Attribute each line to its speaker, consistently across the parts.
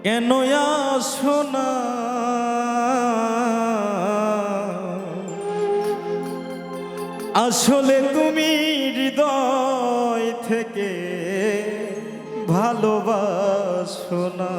Speaker 1: কেন আসো না আসলে তুমি হৃদয় থেকে ভালোবাসো না।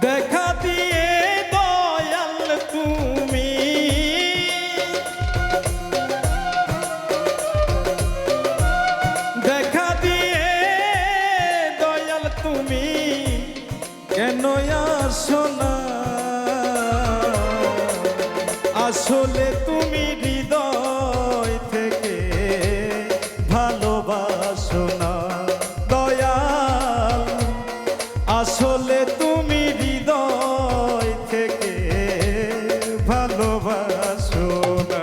Speaker 1: দেখা দিয়ে দয়াল তুমি দেখা দিয়ে দয়াল তুমি কেন আসো না আসলে তুমি হৃদয় থেকে ভালোবাসো না দয়াল আসলে তুমি হৃদয় থেকে ভালোবাসো না।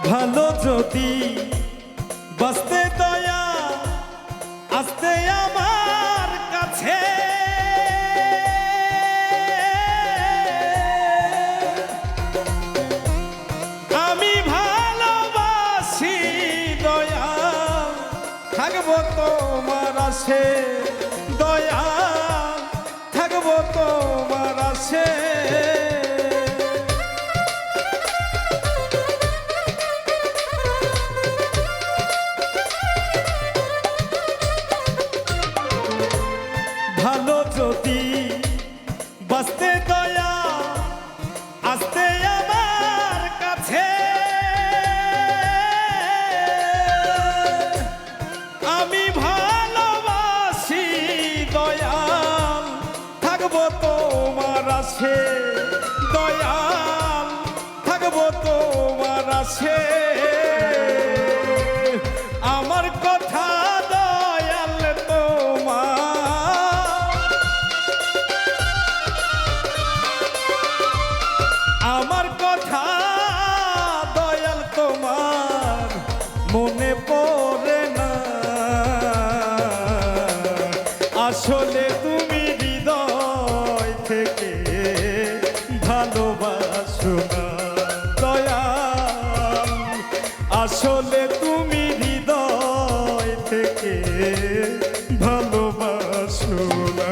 Speaker 1: ভালো যদি বাঁচতে দয়া আসতে আমার কাছে আমি ভালোবাসি দয়া থাকবো তোমার আশে দয়া থাকবো তোমার আশে ভালো যদি বাঁচতে দয়া আসতে আমার কাছে আমি ভালোবাসি দয়াল থাকবো তোমার আশে দয়াল থাকবো তোমার আশে আমার কথা দয়াল আমার কথা দয়াল তোমার মনে পড়ে না আসলে তুমি হৃদয় থেকে ভালোবাসো না দয়াল আসলে তুমি হৃদয় থেকে ভালোবাসো না।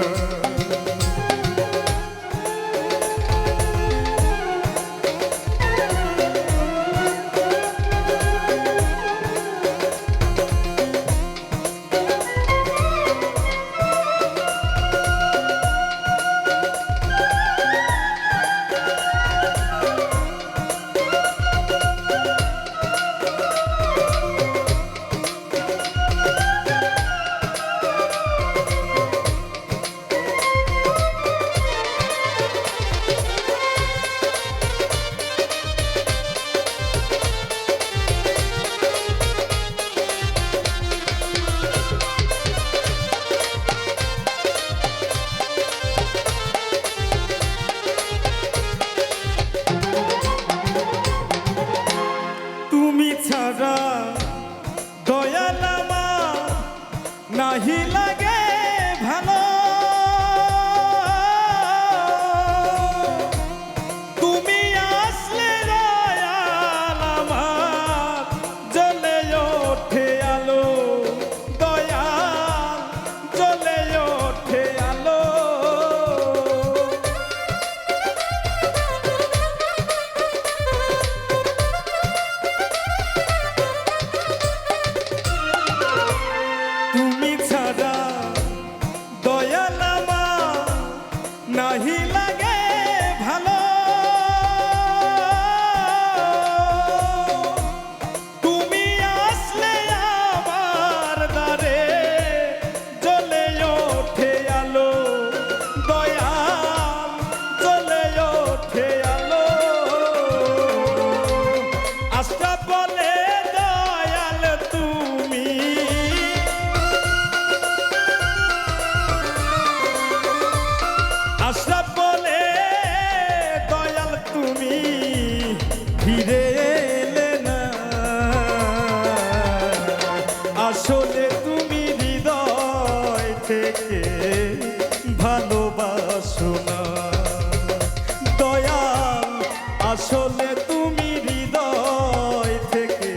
Speaker 1: আসলে তুমি হৃদয় থেকে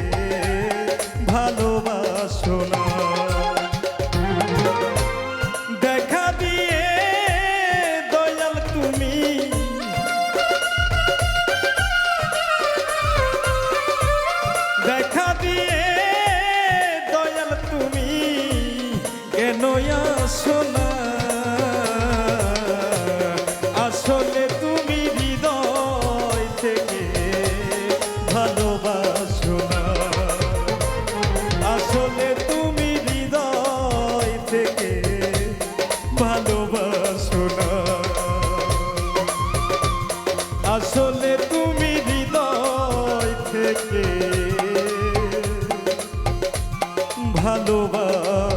Speaker 1: ভালোবাসো না। দেখা দিয়ে দয়াল তুমি, দেখা দিয়ে দয়াল তুমি কেন আসো না। আসলে তুমি হৃদয় থেকে ভালোবাসো না। আসলে তুমি হৃদয় থেকে ভালোবাসো না। আসলে তুমি হৃদয় থেকে ভালোবাসো